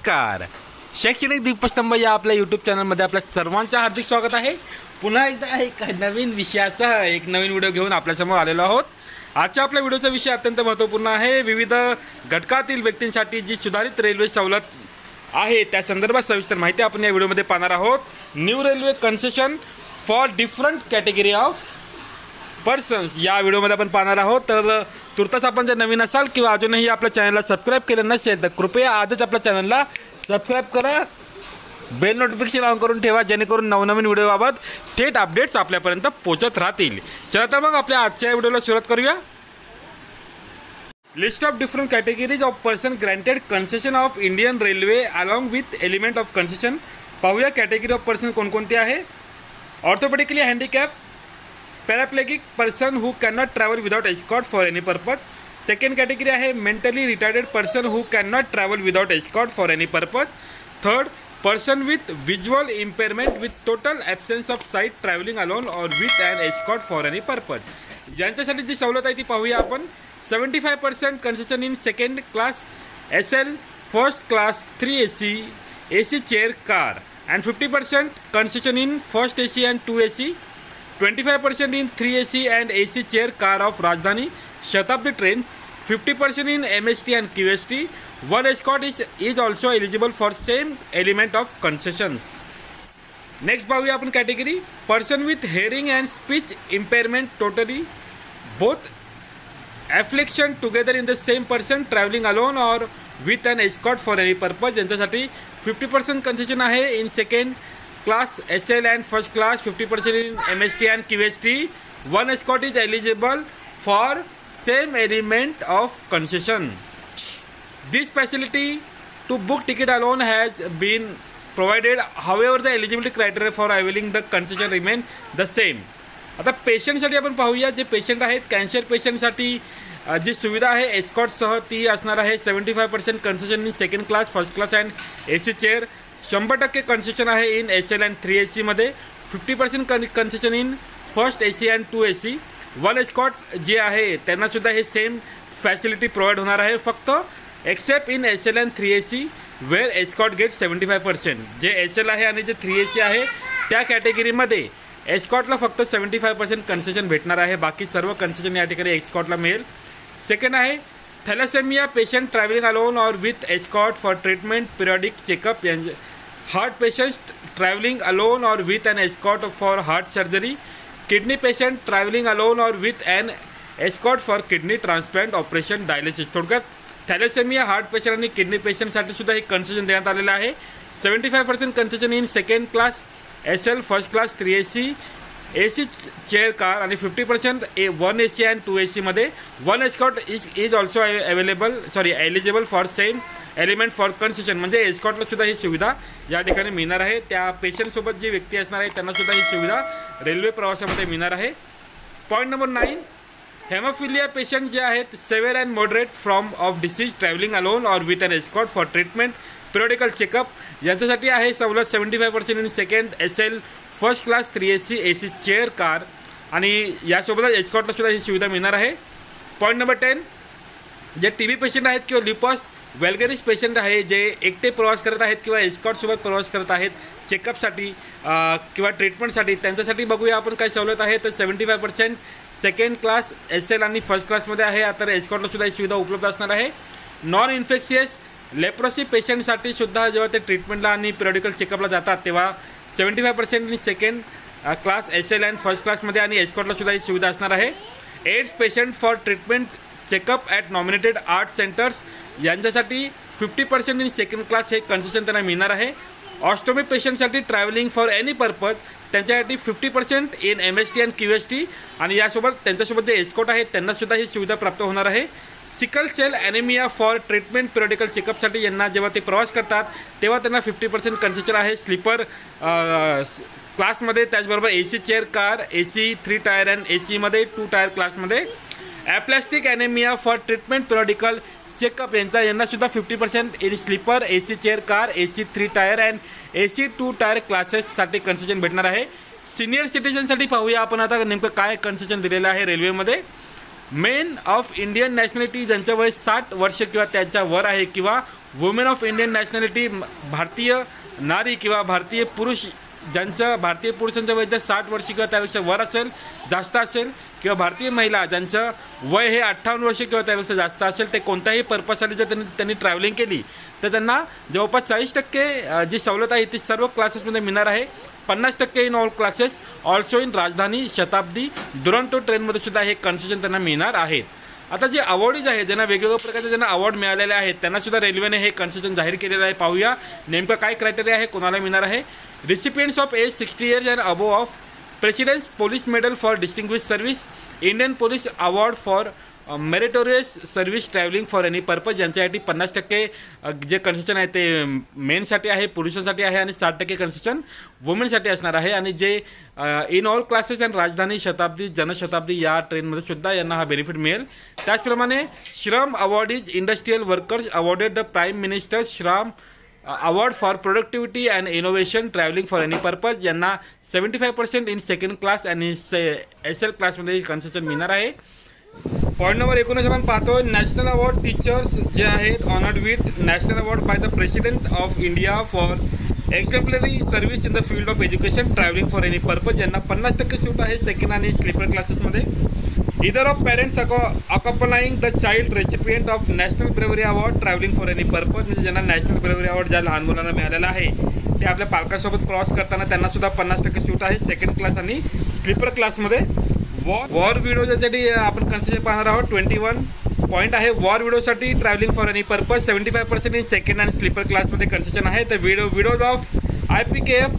नमस्कार. शैक्षणिक दीपस्तंभ या आपल्या यूट्यूब चॅनलमध्ये आपल्या सर्वांचं हार्दिक स्वागत आहे. पुन्हा एकदा एक नवीन विषयासह एक नवीन व्हिडिओ घेऊन आपल्यासमोर आलेलो आहोत. आजच्या आपल्या व्हिडिओचा विषय अत्यंत महत्त्वपूर्ण आहे. विविध घटकातील व्यक्तींसाठी जी सुधारित रेल्वे सवलत आहे त्या संदर्भात सविस्तर माहिती आपण या व्हिडिओमध्ये पाहणार आहोत. New railway concession for different category of persons या व्हिडिओमध्ये आपण पाहणार आहोत. तर तुर्तास आपण जर नवीन असाल किंवा अजूनही आपल्या चॅनलला सबस्क्राईब केलं नसेल तर कृपया आजच आपल्या चॅनलला सबस्क्राईब करा, बेल नोटिफिकेशन ऑन करून ठेवा, जेणेकरून नवनवीन व्हिडिओबाबत थेट अपडेट्स आपल्यापर्यंत पोहोचत राहतील. चला तर मग आपल्या आजच्या व्हिडिओला सुरुवात करूया. List of different categories of person granted concession of Indian railway along with element of concession. पाहूया कॅटेगरी ऑफ पर्सन कोणकोणते आहे. Orthopaedically handicap, paraplegic person who can not travel without escort for any purpose. Second category है mentally retarded person who can not travel without escort for any purpose. Third, person with visual impairment with total absence of sight travelling alone और with an escort for any purpose. ज्यांच्यासाठी जी सवलत आहे ती पाहूया आपण. 75% concession in second class SL, first class 3 AC chair car and 50% concession in first AC and 2 AC. 25% in 3 AC and AC chair car of Rajdhani Shatabdi trains. 50% in MST and QST. One escort is also eligible for same element of concessions. Next पाहूया आपण category. Person with hearing and speech impairment totally both affliction together in the same person traveling alone or with an escort for any purpose. ज्यांच्यासाठी 50% concession आहे in second class SL and first class. 50% in MST and QST. One escort is eligible for same element of concession. This facility to book ticket alone has been provided. However, the eligibility criteria for availing the concession remain the same. आता पेशंटसाठी आपण पाहूया. जे patient आहेत cancer पेशंटसाठी जी सुविधा आहे एस्कॉर्टसह ती असणार आहे. 75% concession in second class, first class and AC chair. 100% concession आहे इन SL अँड 3 AC मध्ये. 50% concession in first AC and 2 AC. One escort जे आहे त्यांनासुद्धा हे सेम फॅसिलिटी प्रोव्हाइड होणार आहे. फक्त except in SL and 3 AC where escort get 75%. जे SL आहे आणि जे 3 AC आहे त्या कॅटेगरीमध्ये एस्कॉटला फक्त 75% कन्सेशन भेटणार आहे. बाकी सर्व कन्सेशन या ठिकाणी एस्कॉटला मिळेल. सेकंड आहे थॅलेसेमिया पेशंट ट्रॅव्हलिंग अलोन और with escort for treatment periodic checkup. Heart patient travelling alone और with an escort for heart surgery. Kidney patient travelling alone और with an escort for kidney transplant operation dialysis. थोडक्यात thalassaemia, heart patient आणि kidney पेशंटसाठी सुद्धा हे concession देण्यात आलेलं आहे. 75% concession in second class SL, first class 3 AC chair car आणि 50% 1 AC अँड 2 AC मध्ये. One escort is also eligible for same element for concession. म्हणजे एस्कॉटला सुद्धा ही सुविधा या ठिकाणी मिळणार आहे. त्या पेशंटसोबत जी व्यक्ती असणार आहे त्यांनासुद्धा ही सुविधा रेल्वे प्रवासामध्ये मिळणार आहे. पॉईंट नंबर 9, हेमोफिलिया पेशंट जे आहेत severe and moderate from of disease travelling alone और with an escort for treatment periodical checkup. यांच्यासाठी आहे सवलत 75% in second SL, first class 3 AC chair car आणि यासोबतच एस्कॉटला सुद्धा ही सुविधा मिळणार आहे. पॉईंट नंबर 10, जे TB पेशंट आहेत किंवा लिपस वेल्गरिस पेशंट आहे जे एकटे प्रवास करत आहेत किंवा एस्कॉटसोबत प्रवास करत आहेत चेकअपसाठी किंवा ट्रीटमेंटसाठी, त्यांच्यासाठी बघूया आपण काय सवलत आहे. तर 75% सेकंड क्लास SL आणि फर्स्ट क्लासमध्ये आहे. आता एस्कॉटला सुद्धा ही सुविधा उपलब्ध असणार आहे. नॉन इन्फेक्शियस लेप्रोसी पेशंटसाठी सुद्धा जेव्हा ते ट्रीटमेंटला आणि पिरियडिकल चेकअपला जातात तेव्हा 75% in second class SL and first क्लासमध्ये आणि एस्कॉटला सुद्धा ही सुविधा असणार आहे. AIDS patient for treatment checkup at nominated ART centres यांच्यासाठी 50% इन सेकंड क्लास हे कन्सेशन त्यांना मिळणार आहे. ऑस्टोमी पेशंटसाठी ट्रॅव्हलिंग फॉर एनी पर्पज त्यांच्यासाठी 50% इन MST अँड QST आणि यासोबत त्यांच्यासोबत जे एस्कॉट आहेत त्यांनासुद्धा ही सुविधा प्राप्त होणार आहे. Sickle cell anaemia for treatment periodical चेकअपसाठी यांना जेव्हा ते प्रवास करतात तेव्हा त्यांना 50% कन्सेशन आहे स्लीपर क्लासमध्ये. त्याचबरोबर AC chair car, AC 3 tier and AC मध्ये 2 टायर क्लासमध्ये. Aplastic anaemia for treatment periodical checkup यांनासुद्धा 50% in sleeper AC chair car, AC 3 tier and AC 2 tier क्लासेससाठी कन्सेशन भेटणार आहे. सिनियर सिटीजनसाठी पाहूया आपण आता नेमकं काय कन्सेशन दिलेलं आहे रेल्वेमध्ये. मेन ऑफ इंडियन नॅशनॅलिटी ज्यांचं वय 60 वर्ष किंवा त्याच्या वर आहे, किंवा वुमेन ऑफ इंडियन नॅशनॅलिटी भारतीय नारी किंवा भारतीय पुरुष भारतीय पुरुषांचं वय जर 60 वर्ष किंवा त्यापेक्षा वर असेल, जास्त असेल, किंवा भारतीय महिला ज्यांचं वय हे 58 वर्ष किंवा त्यापेक्षा जास्त असेल, ते कोणत्याही पर्पजसाठी जर त्यांनी ट्रॅव्हलिंग केली तर त्यांना जवळपास 40% जी सवलत आहे ती सर्व क्लासेसमध्ये मिळणार आहे. 50% in all classes, also in Rajdhani, शताब्दी, दुरंतो ट्रेनमध्ये सुद्धा हे कन्सेशन त्यांना मिळणार आहेत. आता जे अवॉर्डीज आहेत, ज्यांना वेगवेगळ्या प्रकारचे ज्यांना अवॉर्ड मिळालेले आहेत, त्यांना सुद्धा रेल्वेने हे कन्सेशन जाहीर केलेलं आहे. पाहूया नेमकं काय क्रायटेरिया आहे, कोणाला मिळणार आहे. Recipients of age 60 years and above of president's police medal for distinguish service, Indian police award for meritorious service travelling for any purpose, ज्यांच्यासाठी 50% जे कन्सेशन आहे ते मेनसाठी आहे, पुरुषांसाठी आहे, आणि 60% कन्सेशन वुमेनसाठी असणार आहे. आणि जे इन ऑल क्लासेस अँड राजधानी, शताब्दी, जनशताब्दी या ट्रेनमध्ये सुद्धा यांना हा बेनिफिट मिळेल. त्याचप्रमाणे Shram awardees industrial workers awarded the prime minister Shram award for productivity and innovation travelling for any purpose, यांना 75% इन सेकंड क्लास आणि SL क्लासमध्ये कन्सेशन मिळणार आहे. पॉईंट नंबर 19 आपण पाहतो, नॅशनल अवॉर्ड टीचर्स जे आहेत honoured with national award by the president of India for exemplary service in the field of education travelling for any purpose, यांना 50% सूट आहे सेकंड आणि स्लीपर क्लासेसमध्ये. Either of parents accompanying the child recipient of national bravery award travelling for any purpose, म्हणजे ज्यांना national bravery award ज्या लहान मुलांना मिळालेला आहे ते आपल्या पालकांसोबत क्रॉस करताना त्यांना सुद्धा 50% सूट आहे सेकंड क्लास आणि स्लीपर क्लासमध्ये. वॉर विडोसाठी आपण कन्सेशन पाहणार आहोत. 21 पॉईंट आहे. War विडोसाठी travelling for any purpose 75% in second आणि स्लीपर क्लासमध्ये कन्सेशन आहे. तर widows of IPKF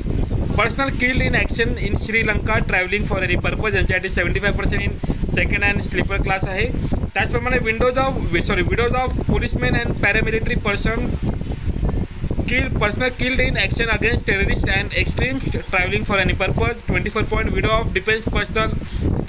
personal killed in action in Sri Lanka travelling for any purpose, यांच्यासाठी 75% in second and sleeper class आहे. त्याचप्रमाणे widows of policeman and paramilitary personal killed in action against terrorist and extremes travelling for any purpose. 24 point. Widow of defence personnel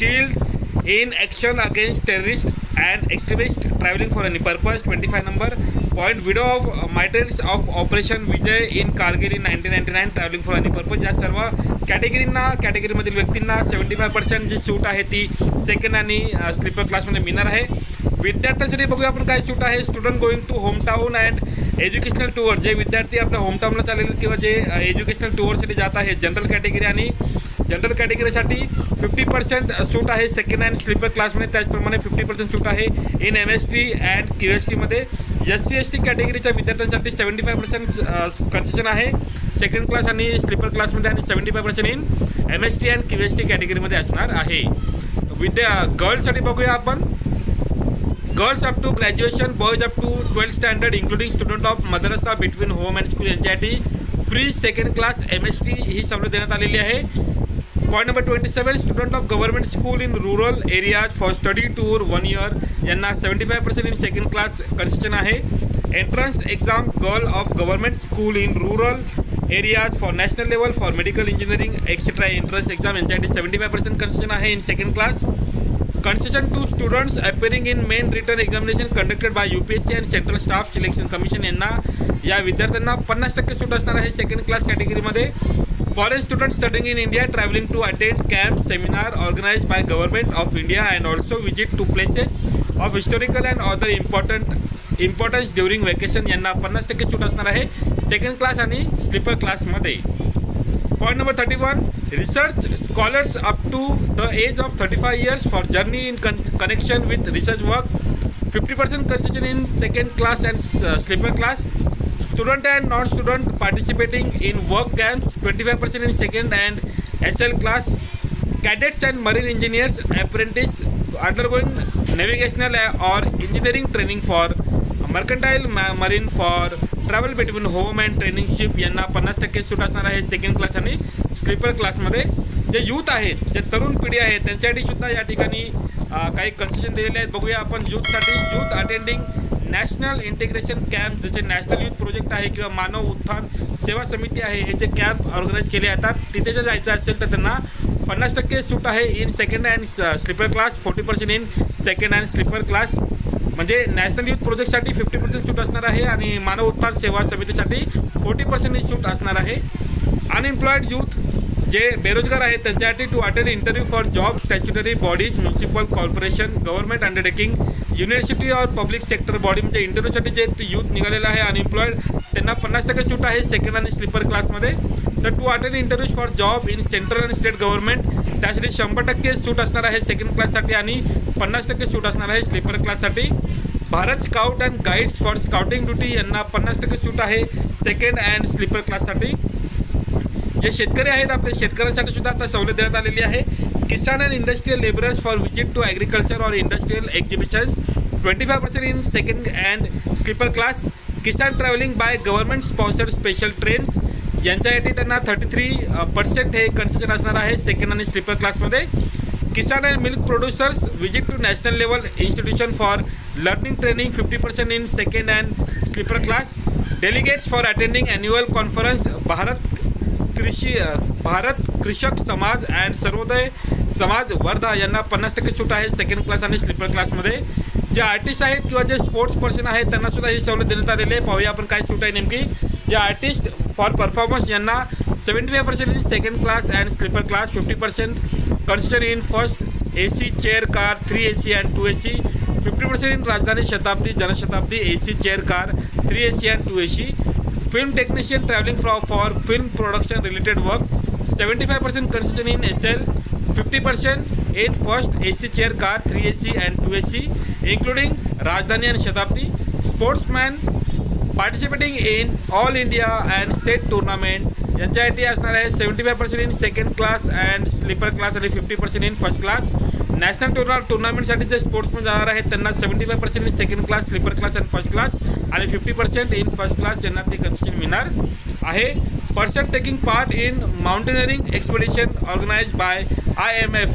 killed in action against terrorist and extremist travelling for any purpose. 25 number point. Widow of martyrs of operation Vijay in Kargil in 1999 travelling for any purpose. या सर्व कॅटेगरीमधील व्यक्तींना 75% जी सूट आहे ती second आणि sleeper क्लासमध्ये मिळणार आहे. विद्यार्थ्यांसाठी बघूया आपण काय सूट आहे. Student going to hometown and educational tour, जे विद्यार्थी आपल्या होमटाऊनला चाललेले किंवा जे एज्युकेशनल टूअरसाठी जात आहेत, जनरल कॅटेगरी आणि जनरल कॅटेगरीसाठी 50% सूट आहे सेकंड अँड स्लीपर क्लासमध्ये. त्याचप्रमाणे 50% सूट आहे इन MST अँड QSTमध्ये. SC/ST कॅटेगरीच्या विद्यार्थ्यांसाठी 75% कन्सेशन आहे सेकंड क्लास आणि स्लीपर क्लासमध्ये, आणि 75% इन MST अँड QST कॅटेगरीमध्ये असणार आहे. गर्ल्ससाठी बघूया आपण. Girls up to graduation, boys up to 12th standard including student of मदरसा बिटवीन होम अँड स्कूल, यांच्यासाठी फ्री सेकंड क्लास MST ही सवलत देण्यात आलेली आहे. Point number 27. Student of government school in rural areas for study tour 1 year, यांना 75% in second class concession आहे. Entrance exam girl of government school in rural areas for national level for medical engineering etcetera entrance exam, यांच्यासाठी 75% concession आहे in second class. Concession to students appearing in main return examination conducted by UPSC and central staff selection commission, यांना या विद्यार्थ्यांना 50% सूट असणार आहे second class कॅटेगरीमध्ये. Foreign students studying in India travelling to attend camp seminar organised by government of India and also visit to places of historical and other importance during vacation, यांना 50% सूट असणार आहे सेकंड क्लास आणि sleeper क्लासमध्ये. Point number 31. Research scholars up to the age of 35 years for journey in connection with research work, 50% concession in second class and sleeper class. Student and non-student participating in work camps, 25% in second and SL class. Cadets and marine engineers apprentice undergoing navigational or engineering training for mercantile marine for travel between home and training ship, यांना 50% सूट असणार आहे second class आणि sleeper क्लासमध्ये. जे youth आहेत, जे तरुण पिढी आहे, त्यांच्यासाठी सुद्धा या ठिकाणी काही कन्सेशन दिलेले आहेत. बघूया आपण यूथसाठी. Youth attending national integration camp, जसे नॅशनल यूथ प्रोजेक्ट आहे किंवा मानव उत्थान सेवा समिती आहे, हे जे कॅम्प ऑर्गनाईज केले जातात, तिथे जर जायचं असेल तर त्यांना 50% सूट आहे in second and sleeper class, 40% in second and sleeper class. म्हणजे नॅशनल यूथ प्रोजेक्टसाठी 50% सूट असणार आहे आणि मानव उत्थान सेवा समितीसाठी 40% सूट असणार आहे. अनएम्प्लॉईड यूथ जे बेरोजगार आहेत त्यांच्यासाठी to attend interview for job statutory bodies, municipal corporation, government undertaking, university और पब्लिक सेक्टर बॉडी, म्हणजे इंटरव्ह्यूसाठी जे यूथ निघालेलं आहे अनएम्प्लॉईड त्यांना 50% सूट आहे सेकंड आणि स्लीपर क्लासमध्ये. तर to attend interviews for job in central आणि स्टेट गव्हर्नमेंट त्यासाठी 100% सूट असणार आहे सेकंड क्लाससाठी आणि 50% सूट असणार आहे स्लीपर क्लाससाठी. Bharat scout and guides for scouting duty यांना 50% सूट आहे सेकंड अँड स्लीपर क्लाससाठी. जे शेतकरी आहेत आपल्या शेतकऱ्यांसाठी सुद्धा आता सवलत देण्यात आलेली आहे. Kisan and industrial labourers for visit to agriculture और industrial exhibitions 25% in second and sleeper class. Kisan travelling by government sponsored special trains यांच्यासाठी त्यांना 33% हे कन्सेशन असणार आहे सेकंड आणि स्लीपर क्लासमध्ये. Kisan and milk producers visit to national level institution for learning training 50% in second and sleeper class. Delegates for attending annual conference Bharat Krishak Samaj and Sarvodaya समाज वर्धा यांना 50% सूट आहे सेकंड क्लास आणि स्लीपर क्लासमध्ये. जे आर्टिस्ट आहेत किंवा जे स्पोर्ट्स पर्सन आहेत त्यांना सुद्धा ही सवलत देण्यात आलेली आहे. पाहूया आपण काय सूट आहे नेमकी. जे आर्टिस्ट फॉर परफॉर्मन्स यांना 75% in second class and sleeper class, 50% concession in first AC chair car 3 AC and 2 AC, 50% in Rajdhani Shatabdi Janshatabdi AC chair car 3 AC and 2 AC. Film technician travelling for film production related work 75% concession in SL, 50% in first AC chair car 3 AC and 2 AC including Rajdhani and Shatabdi. Sportsman participating in all India and state tournament यांच्यासाठी असणार आहे 75% in second class and sleeper class आणि 50% in first class. National टुर्नामेंटसाठी जे sportsman जाणार आहेत त्यांना 75% in second class, sleeper class and first class आणि 50% इन फर्स्ट क्लास यांना ते कन्सेशन मिळणार आहे. Person taking part in mountaineering expedition organise by IMF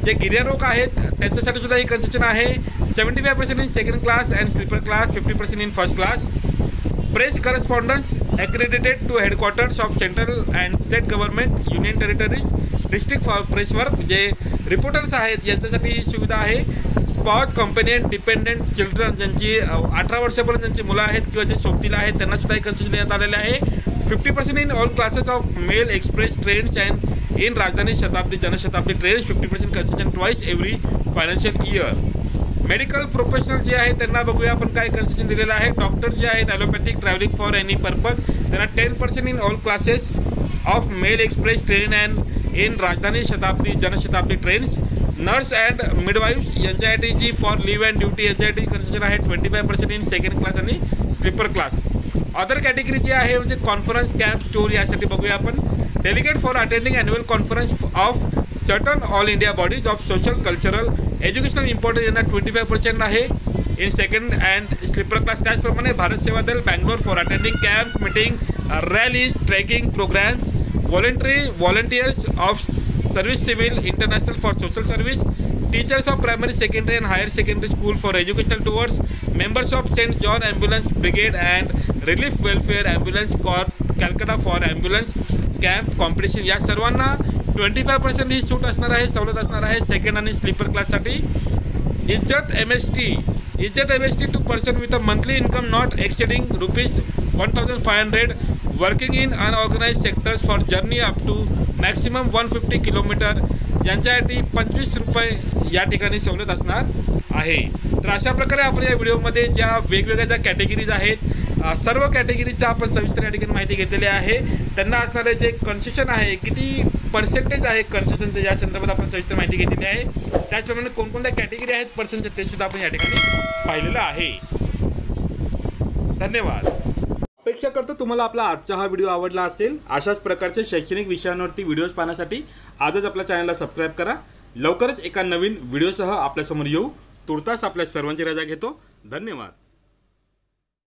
जे गिर्यारोहक आहेत त्यांच्यासाठी सुद्धा ही कन्सेशन आहे 75% in second class and sleeper class, 50% in first class. Press correspondence accredited to headquarters of central and state government union territories district for press work जे reporters आहेत यांच्यासाठी ही सुविधा आहे. स्पॉज कंपनियन डिपेंडेंट चिल्ड्रन ज्यांची 18 वर्षापर्यंत ज्यांची मुलं आहेत किंवा जे सोबतीला आहेत त्यांना सुद्धा ही कन्सेशन देण्यात आलेले आहे. 50% in all classes of mail express trains and in Rajdhani Shatabdi Janshatabdi trains, 50% concession twice every financial year. Medical professional जे आहेत त्यांना बघूया आपण काय कन्सेशन दिलेलं आहे. डॉक्टर जे आहेत allopathic travelling for any purpose त्यांना 10% in all classes of mail express train and in Rajdhani Shatabdi Janshatabdi trains. Nurse and मिडवाईफ्स यांच्यासाठी जी फॉर लिव्ह अँड ड्युटी यांच्यासाठी कन्सेशन आहे 25% इन सेकंड क्लास आणि स्लीपर क्लास. अदर कॅटेगरी जी आहे म्हणजे कॉन्फरन्स कॅम्प स्टोर यासाठी बघूया आपण. Delegate for attending annual conference of certain all India bodies of social cultural educational importance यांना 25% आहे in second and sleeper class. त्याचप्रमाणे Bharat Seva Dal Bangalore for attending camps meeting rallies trekking programmes. Volunteers of service civil international for social service. Teachers of primary secondary and higher secondary school for educational tours. Members of saint John ambulance brigade and relief welfare ambulance corps Calcutta for ambulance camp competition या सर्वांना 25% ही सूट असणार आहे सवलत असणार आहे second आणि sleeper क्लाससाठी. Izzat MST to person with a monthly income not exceeding ₹1,500 working in unorganise sectors for journey up to maximum 150 kilometre यांच्यासाठी ₹25 या ठिकाणी सवलत असणार आहे. तर अशा प्रकारे आपण या व्हिडिओमध्ये ज्या वेगवेगळ्या ज्या कॅटेगरीज आहेत सर्व कॅटेगरीचा आपण सविस्तर या ठिकाणी माहिती घेतलेली आहे. त्यांना असणारे जे कन्सेशन आहे किती पर्सेंटेज आहे कन्सेशनचं या संदर्भात आपण सविस्तर माहिती घेतलेली आहे. त्याचप्रमाणे कोणकोणत्या कॅटेगरी आहेत पर्सेंटचे ते सुद्धा आपण या ठिकाणी पाहिलेलं आहे. धन्यवाद. अपेक्षा करतो तुम्हाला आपला आजचा हा व्हिडिओ आवडला असेल. अशाच प्रकारचे शैक्षणिक विषयांवरती व्हिडिओज पाहण्यासाठी आजच आपल्या चॅनलला सबस्क्राईब करा. लवकरच एका नवीन व्हिडिओसह आपल्यासमोर येऊ. तुर्तास आपल्या सर्वांची रजा घेतो. धन्यवाद.